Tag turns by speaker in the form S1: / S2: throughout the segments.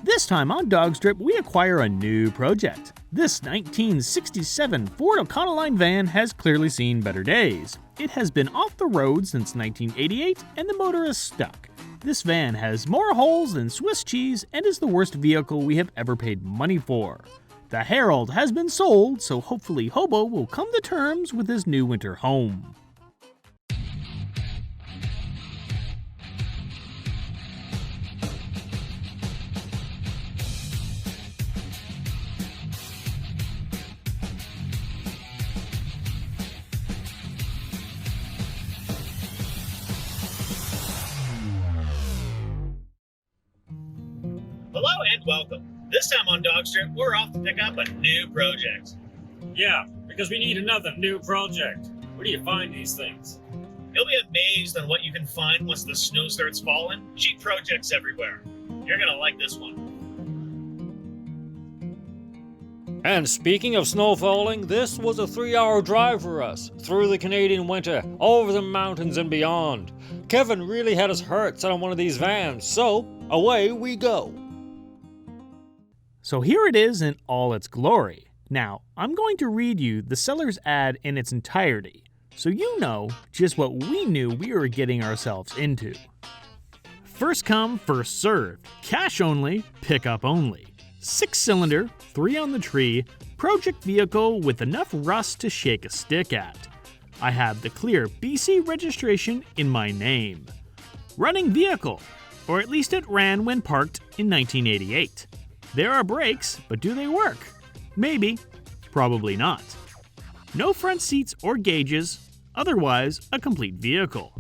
S1: This time on DawgStrip, we acquire a new project. This 1967 Ford Econoline van has clearly seen better days. It has been off the road since 1988 and the motor is stuck. This van has more holes than Swiss cheese and is the worst vehicle we have ever paid money for. The Herald has been sold, so hopefully Hobo will come to terms with his new winter home.
S2: Hello and welcome. This time on DawgStrip, we're off to pick up a new project.
S3: Yeah, because we need another new project. Where do you find these things?
S2: You'll be amazed on what you can find once the snow starts falling. Cheap projects everywhere. You're gonna like this one.
S4: And speaking of snow falling, this was a 3-hour drive for us, through the Canadian winter, over the mountains and beyond. Kevin really had his heart set on one of these vans, so away we go.
S1: So here it is in all its glory. Now, I'm going to read you the seller's ad in its entirety, so you know just what we knew we were getting ourselves into. First come, first served. Cash only, pickup only. 6-cylinder, 3 on the tree, project vehicle with enough rust to shake a stick at. I have the clear BC registration in my name. Running vehicle, or at least it ran when parked in 1988. There are brakes, but do they work? Maybe, probably not. No front seats or gauges, otherwise a complete vehicle.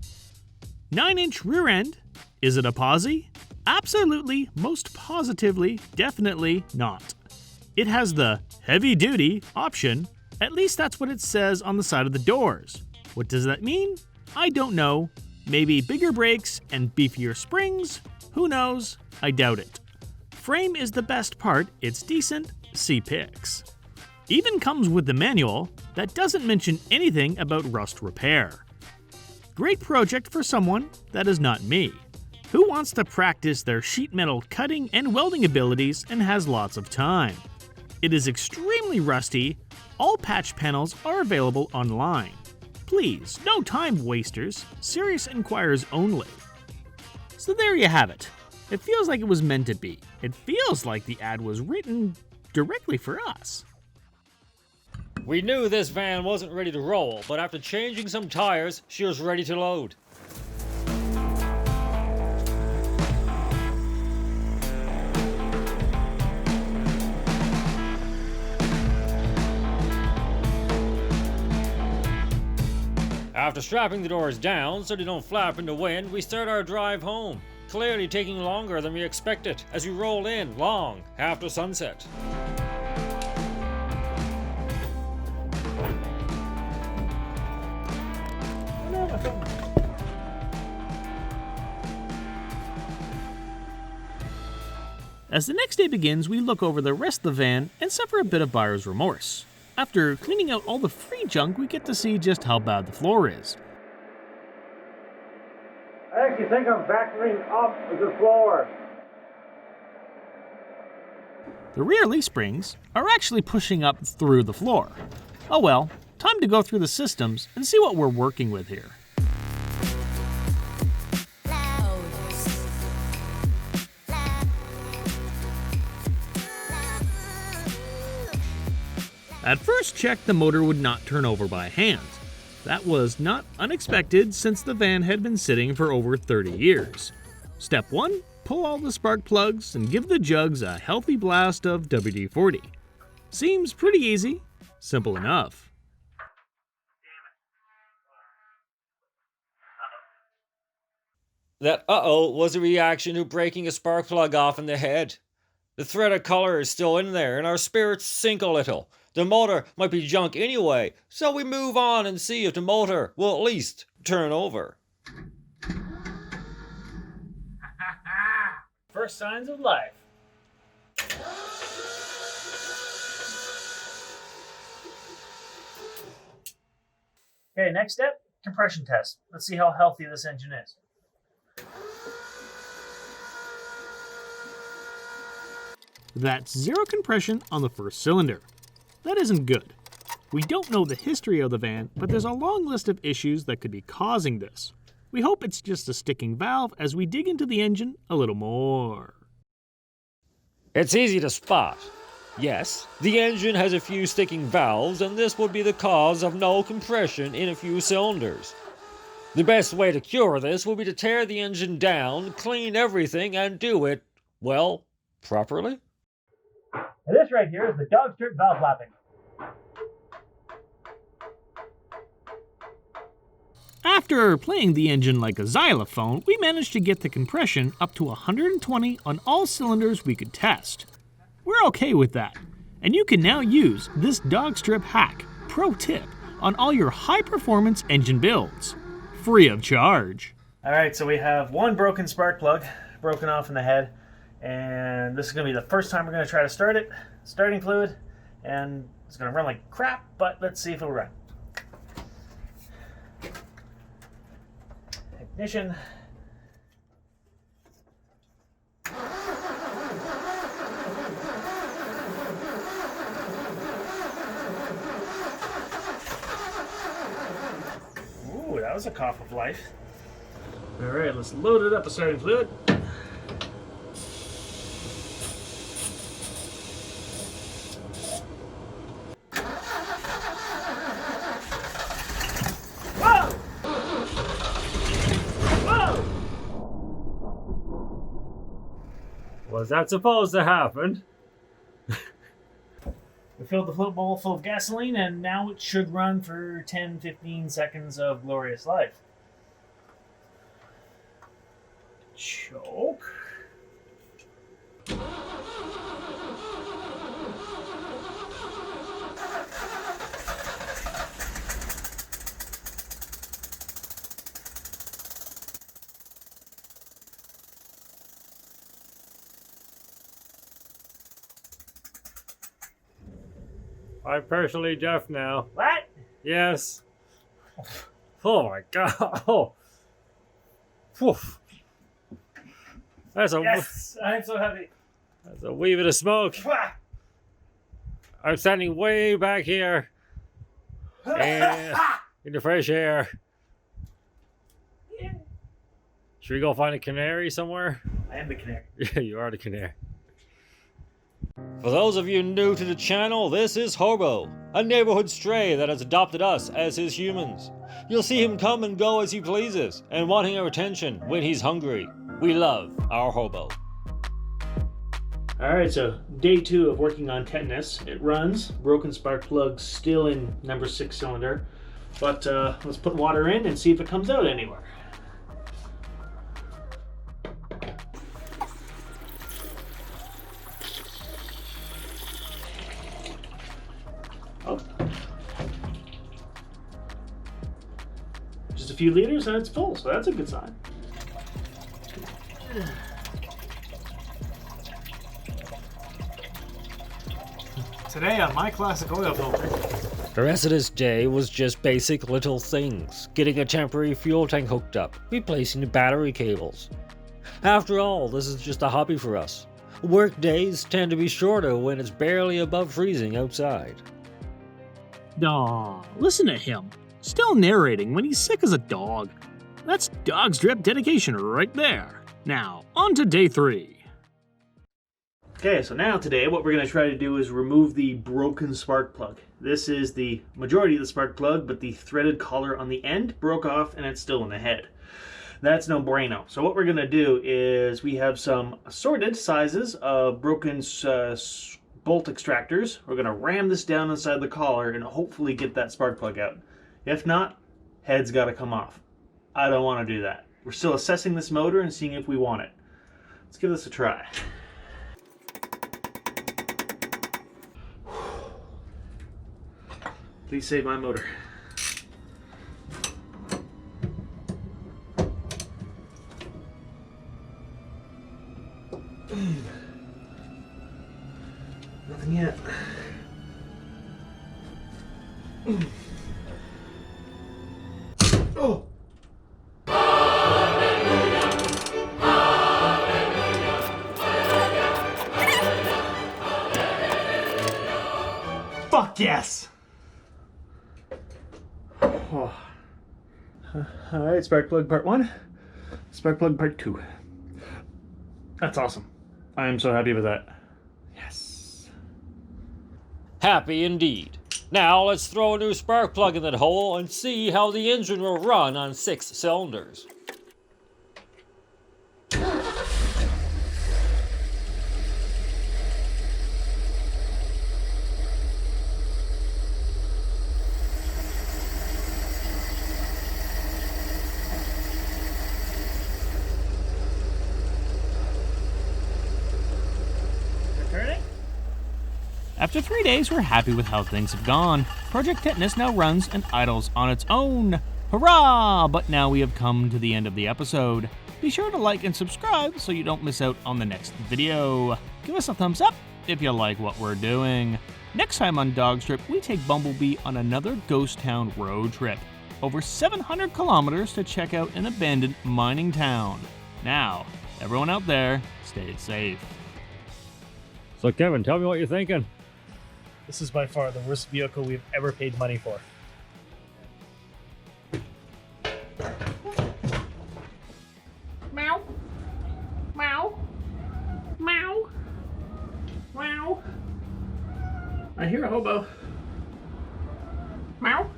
S1: 9-inch rear end, is it a posi? Absolutely, most positively, definitely not. It has the heavy duty option, at least that's what it says on the side of the doors. What does that mean? I don't know. Maybe bigger brakes and beefier springs? Who knows? I doubt it. Frame is the best part, it's decent, see pics. Even comes with the manual that doesn't mention anything about rust repair. Great project for someone that is not me, who wants to practice their sheet metal cutting and welding abilities and has lots of time. It is extremely rusty, all patch panels are available online. Please, no time wasters, serious inquirers only. So there you have it. It feels like it was meant to be. It feels like the ad was written directly for us.
S4: We knew this van wasn't ready to roll, but after changing some tires, she was ready to load. After strapping the doors down so they don't flap in the wind, we start our drive home. Clearly taking longer than we expected as we roll in long after sunset.
S1: As the next day begins, we look over the rest of the van and suffer a bit of buyer's remorse. After cleaning out all the free junk, we get to see just how bad the floor is.
S5: I actually think I'm vacuuming up the floor.
S1: The rear leaf springs are actually pushing up through the floor. Oh well, time to go through the systems and see what we're working with here. At first check, the motor would not turn over by hand. That was not unexpected since the van had been sitting for over 30 years. Step 1, pull all the spark plugs and give the jugs a healthy blast of WD-40. Seems pretty easy, simple enough.
S4: That uh-oh was a reaction to breaking a spark plug off in the head. The thread of color is still in there and our spirits sink a little. The motor might be junk anyway, so we move on and see if the motor will at least turn over.
S3: First signs of life. Okay, next step, compression test. Let's see how healthy this engine is.
S1: That's zero compression on the first cylinder. That isn't good. We don't know the history of the van, but there's a long list of issues that could be causing this. We hope it's just a sticking valve as we dig into the engine a little more.
S4: It's easy to spot. Yes, the engine has a few sticking valves, and this would be the cause of no compression in a few cylinders. The best way to cure this will be to tear the engine down, clean everything, and do it, well, properly.
S2: And this right here is the DawgStrip valve lapping.
S1: After playing the engine like a xylophone, we managed to get the compression up to 120 on all cylinders we could test. We're okay with that, and you can now use this DawgStrip hack, pro tip, on all your high-performance engine builds, free of charge.
S2: Alright, so we have one broken spark plug, broken off in the head, and this is going to be the first time we're going to try to start it. Starting fluid, and it's going to run like crap, but let's see if it'll run. Ignition. Ooh, that was a cough of life. All right, let's load it up with starting fluid.
S3: Was that supposed to happen?
S2: We filled the float bowl full of gasoline, and now it should run for 10-15 seconds of glorious life. Choke.
S3: I'm partially deaf now.
S2: What?
S3: Yes. Oh my god. Oh. Whew. That's a
S2: Yes, I'm so happy.
S3: that's a wee bit of smoke. I'm standing way back here and in the fresh air. Should we go find a canary somewhere?
S2: I am the canary.
S3: Yeah, you are the canary.
S4: For those of you new to the channel, this is Hobo, a neighborhood stray that has adopted us as his humans. You'll see him come and go as he pleases, and wanting our attention when he's hungry. We love our Hobo.
S1: Alright, so day 2 of working on Tetanus. It runs, broken spark plug still in number 6 cylinder, but let's put water in and see if it comes out anywhere. Oh. Just a few liters and it's full, so that's a good sign.
S2: Today on my classic oil filter.
S4: The rest of this day was just basic little things. Getting a temporary fuel tank hooked up, replacing the battery cables. After all, this is just a hobby for us. Work days tend to be shorter when it's barely above freezing outside.
S1: Aw, listen to him. Still narrating when he's sick as a dog. That's DawgStrip dedication right there. Now, on to day 3. Okay, so now today what we're going to try to do is remove the broken spark plug. This is the majority of the spark plug, but the threaded collar on the end broke off and it's still in the head. That's no bueno. So what we're going to do is we have some assorted sizes of broken bolt extractors. We're going to ram this down inside the collar and hopefully get that spark plug out. If not, head's got to come off. I don't want to do that. We're still assessing this motor and seeing if we want it. Let's give this a try. Please save my motor. Nothing yet. Oh!
S2: Fuck yes! Oh. Alright, spark plug part 1. Spark plug part 2. That's awesome. I am so happy with that. Yes.
S4: Happy indeed. Now let's throw a new spark plug in that hole and see how the engine will run on 6 cylinders.
S1: After 3 days, we're happy with how things have gone. Project Tetanus now runs and idles on its own. Hurrah! But now we have come to the end of the episode. Be sure to like and subscribe so you don't miss out on the next video. Give us a thumbs up if you like what we're doing. Next time on DawgStrip, we take Bumblebee on another ghost town road trip. Over 700 kilometers to check out an abandoned mining town. Now, everyone out there, stay safe.
S3: So Kevin, tell me what you're thinking.
S2: This is by far the worst vehicle we've ever paid money for.
S1: Meow. Meow. Meow. Meow.
S2: I hear a hobo.
S1: Meow.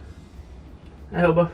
S2: Hi, hobo.